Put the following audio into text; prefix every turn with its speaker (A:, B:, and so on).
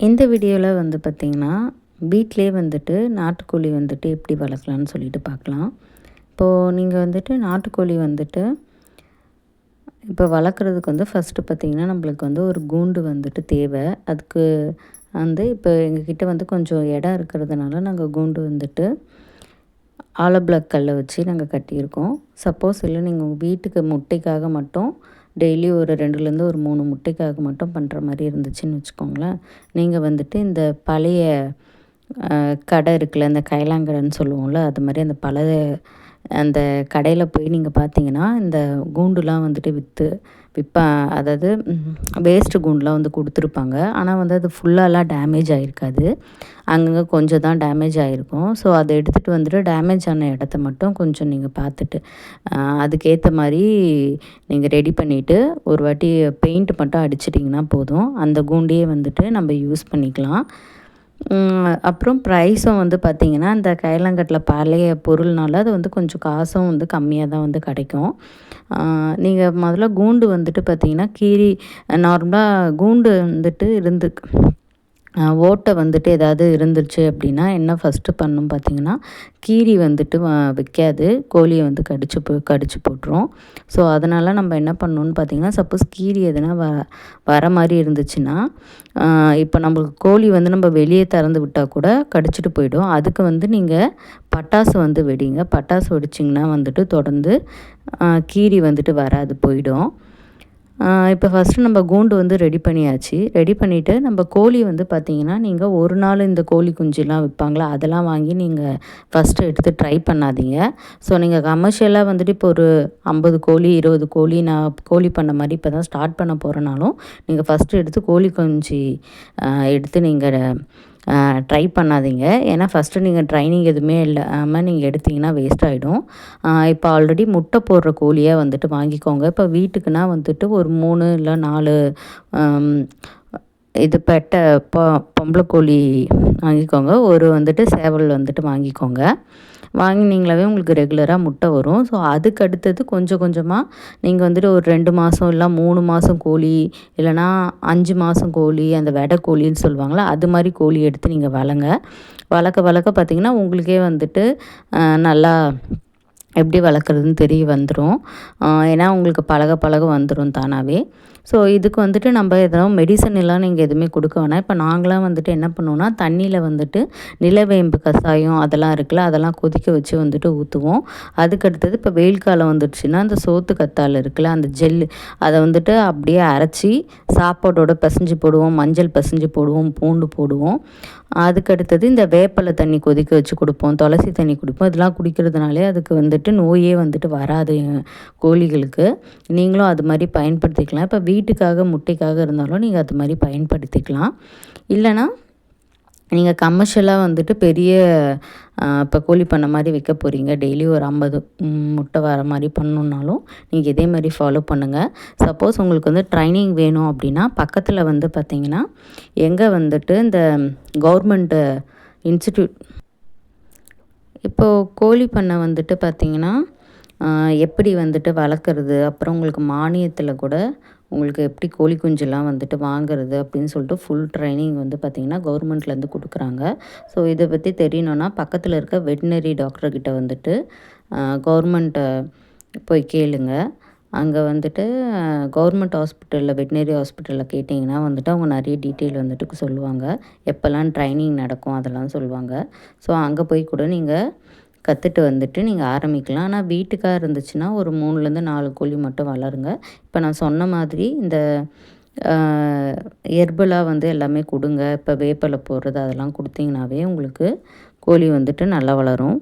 A: இந்த வீடியோவில் வந்து பார்த்திங்கன்னா வீட்டிலே வந்துட்டு நாட்டுக்கோழி வந்துட்டு எப்படி வளர்க்கலான்னு சொல்லிட்டு பார்க்கலாம். இப்போது நீங்கள் வந்துட்டு நாட்டுக்கோழி வந்துட்டு இப்போ வளர்க்குறதுக்கு வந்து ஃபஸ்ட்டு பார்த்திங்கன்னா நம்மளுக்கு வந்து ஒரு கூண்டு வந்துட்டு தேவை. அதுக்கு வந்து இப்போ எங்ககிட்ட வந்து கொஞ்சம் இடம் இருக்கிறதுனால நாங்கள் கூண்டு வந்துட்டு ஆலோ பிளாக் கல்லை வச்சு நாங்கள் கட்டியிருக்கோம். சப்போஸ் இல்லை நீங்கள் உங்கள் வீட்டுக்கு முட்டைக்காக மட்டும் டெய்லி ஒரு 2லேருந்து ஒரு 3 முட்டைக்காக மட்டும் பண்ணுற மாதிரி இருந்துச்சுன்னு வச்சுக்கோங்களேன். நீங்கள் வந்துட்டு இந்த பழைய கடை இருக்குல்ல, இந்த கைலாங்கடைன்னு சொல்லுவோம்ல, அது மாதிரி அந்த கடையில் போய் நீங்கள் பார்த்தீங்கன்னா இந்த கூண்டுலாம் வந்துட்டு அதாவது வேஸ்ட்டு கூண்டுலாம் வந்து கொடுத்துருப்பாங்க. ஆனால் வந்து அது ஃபுல்லாலாம் டேமேஜ் ஆகிருக்காது, அங்கங்கே கொஞ்சம் தான் டேமேஜ் ஆகிருக்கும். ஸோ அதை எடுத்துகிட்டு வந்துட்டு டேமேஜ் ஆன இடத்த மட்டும் கொஞ்சம் நீங்கள் பார்த்துட்டு அதுக்கேற்ற மாதிரி நீங்கள் ரெடி பண்ணிவிட்டு ஒரு வாட்டி பெயிண்ட் மட்டும் அடிச்சிட்டிங்கன்னா போதும். அந்த கூண்டையே வந்துட்டு நம்ம யூஸ் பண்ணிக்கலாம். அப்புறம் ப்ரைஸும் வந்து பார்த்திங்கன்னா இந்த கைலாங்கட்டில் பழைய பொருள்னால அது வந்து கொஞ்சம் காசும் வந்து கம்மியாக தான் வந்து கிடைக்கும். நீங்கள் முதல்ல கூண்டு வந்துட்டு பார்த்திங்கன்னா நார்மலாக கூண்டு வந்துட்டு ஓட்டை வந்துட்டு ஏதாவது இருந்துச்சு அப்படின்னா என்ன ஃபஸ்ட்டு பண்ணணும் பார்த்திங்கன்னா, கீரி வந்துட்டு வைக்காது, கோழியை வந்து கடிச்சு போட்டுரும். ஸோ அதனால் நம்ம என்ன பண்ணணுன்னு பார்த்திங்கன்னா, சப்போஸ் கீரி எதுனா வர மாதிரி இருந்துச்சுன்னா, இப்போ நம்மளுக்கு கோழி வந்து நம்ம வெளியே திறந்து விட்டால் கூட கடிச்சிட்டு போயிடும். அதுக்கு வந்து நீங்கள் பட்டாசு வந்து வெடிங்க. பட்டாசு வெடிச்சிங்கன்னா வந்துட்டு தொடர்ந்து கீரி வந்துட்டு வராது, போயிடும். இப்போ ஃபஸ்ட்டு நம்ம கூண்டு வந்து ரெடி பண்ணியாச்சு. ரெடி பண்ணிவிட்டு நம்ம கோழி வந்து பார்த்திங்கன்னா, நீங்கள் ஒரு நாள் இந்த கோழி குஞ்சுலாம் விற்பாங்களா, அதெல்லாம் வாங்கி நீங்கள் ஃபஸ்ட்டு எடுத்து ட்ரை பண்ணாதீங்க. ஸோ நீங்கள் கமர்ஷியலாக வந்துட்டு இப்போ ஒரு 50 கோழி 20 கோழி நான் கோழி பண்ண மாதிரி இப்போ தான் ஸ்டார்ட் பண்ண போகிறனாலும், நீங்கள் ஃபஸ்ட்டு எடுத்து கோழி குஞ்சு எடுத்து நீங்கள் ட்ரை பண்ணாதீங்க. ஏன்னா ஃபஸ்ட்டு நீங்கள் ட்ரைனிங் எதுவுமே இல்லாமல் நீங்கள் எடுத்திங்கன்னா வேஸ்ட் ஆகிடும். இப்போ ஆல்ரெடி முட்டை போடுற கோழியாக வந்துட்டு வாங்கிக்கோங்க. இப்போ வீட்டுக்குன்னா வந்துட்டு ஒரு 3 இல்லை 4 இது பொம்பளை கோழி வாங்கிக்கோங்க. ஒரு வந்துட்டு சேவல் வந்துட்டு வாங்கிக்கோங்க. வாங்கினீங்களாவே உங்களுக்கு ரெகுலராக முட்டை வரும். ஸோ அதுக்கு அடுத்தது கொஞ்சம் கொஞ்சமாக நீங்கள் வந்துட்டு ஒரு 2 மாதம் இல்லை 3 மாதம் கோழி, இல்லைனா 5 மாதம் கோழி, அந்த வெடை கோழின்னு சொல்லுவாங்களா, அது மாதிரி கோழி எடுத்து நீங்கள் வளர்க்க பார்த்திங்கன்னா உங்களுக்கே வந்துட்டு நல்லா எப்படி வளர்க்குறதுன்னு தெரிய வந்துடும். ஏன்னா உங்களுக்கு பழக வந்துடும் தானாகவே. ஸோ இதுக்கு வந்துட்டு நம்ம எதாவது மெடிசன் எல்லாம் நீங்கள் எதுவுமே கொடுக்க வேணாம். இப்போ நாங்களாம் வந்துட்டு என்ன பண்ணுவோன்னா, தண்ணியில் வந்துட்டு நிலவேம்பு கஷாயம் அதெல்லாம் இருக்குல்ல, அதெல்லாம் கொதிக்க வச்சு வந்துட்டு ஊற்றுவோம். அதுக்கடுத்தது இப்போ வெயில் காலம் வந்துடுச்சுன்னா அந்த சோத்து கத்தாழை இருக்குல்ல, அந்த ஜெல்லு அதை வந்துட்டு அப்படியே அரைச்சி சாப்பாடோட பிசைஞ்சு போடுவோம், மஞ்சள் பிசைஞ்சு போடுவோம், பூண்டு போடுவோம். அதுக்கடுத்தது இந்த வேப்பலை தண்ணி கொதிக்க வச்சு கொடுப்போம், துளசி தண்ணி குடிப்போம். இதெல்லாம் குடிக்கிறதுனாலே அதுக்கு வந்துட்டு நோயே வந்துட்டு வராது கோழிகளுக்கு. நீங்களும் அது மாதிரி பயன்படுத்திக்கலாம். இப்போ வீட்டுக்காக முட்டைக்காக இருந்தாலும் நீங்கள் அது மாதிரி பயன்படுத்திக்கலாம். இல்லைனா நீங்கள் கமர்ஷியலாக வந்துட்டு பெரிய இப்போ கோழி பண்ண மாதிரி வைக்க போகிறீங்க, டெய்லி ஒரு 50 முட்டை வர மாதிரி பண்ணணுன்னாலும் நீங்கள் இதே மாதிரி ஃபாலோ பண்ணுங்கள். சப்போஸ் உங்களுக்கு வந்து ட்ரைனிங் வேணும் அப்படின்னா பக்கத்தில் வந்து பார்த்திங்கன்னா எங்கே வந்துட்டு இந்த கவர்மெண்ட்டு இன்ஸ்டியூட் இப்போது கோழி பண்ணை வந்துட்டு பார்த்திங்கன்னா எப்படி வந்துட்டு வளர்க்குறது, அப்புறம் உங்களுக்கு மானியத்தில் கூட உங்களுக்கு எப்படி கோழி குஞ்செல்லாம் வந்துட்டு வாங்குறது அப்படின்னு சொல்லிட்டு ஃபுல் ட்ரைனிங் வந்து பார்த்திங்கன்னா கவர்மெண்ட்லேருந்து கொடுக்குறாங்க. ஸோ இதை பற்றி தெரியணுன்னா பக்கத்தில் இருக்க வெட்டினரி டாக்டர்கிட்ட வந்துட்டு கவர்மெண்ட்டை போய் கேளுங்க. அங்கே வந்துட்டு கவர்மெண்ட் ஹாஸ்பிட்டலில் வெட்டினரி ஹாஸ்பிட்டலில் கேட்டிங்கன்னா வந்துட்டு அவங்க நிறைய டீட்டெயில் வந்துட்டு சொல்லுவாங்க. எப்போல்லாம் ட்ரைனிங் நடக்கும் அதெல்லாம் சொல்லுவாங்க. ஸோ அங்கே போய் கூட நீங்கள் கற்றுட்டு வந்துட்டு நீங்கள் ஆரம்பிக்கலாம். ஆனால் வீட்டுக்காக இருந்துச்சுன்னா ஒரு 3லேருந்து 4 கோழி மட்டும் வளருங்க. இப்போ நான் சொன்ன மாதிரி இந்த ஹெர்பலாக வந்து எல்லாமே கொடுங்க. இப்போ வேப்பலை போடுறது அதெல்லாம் கொடுத்தீங்கன்னாவே உங்களுக்கு கோழி வந்துட்டு நல்லா வளரும்.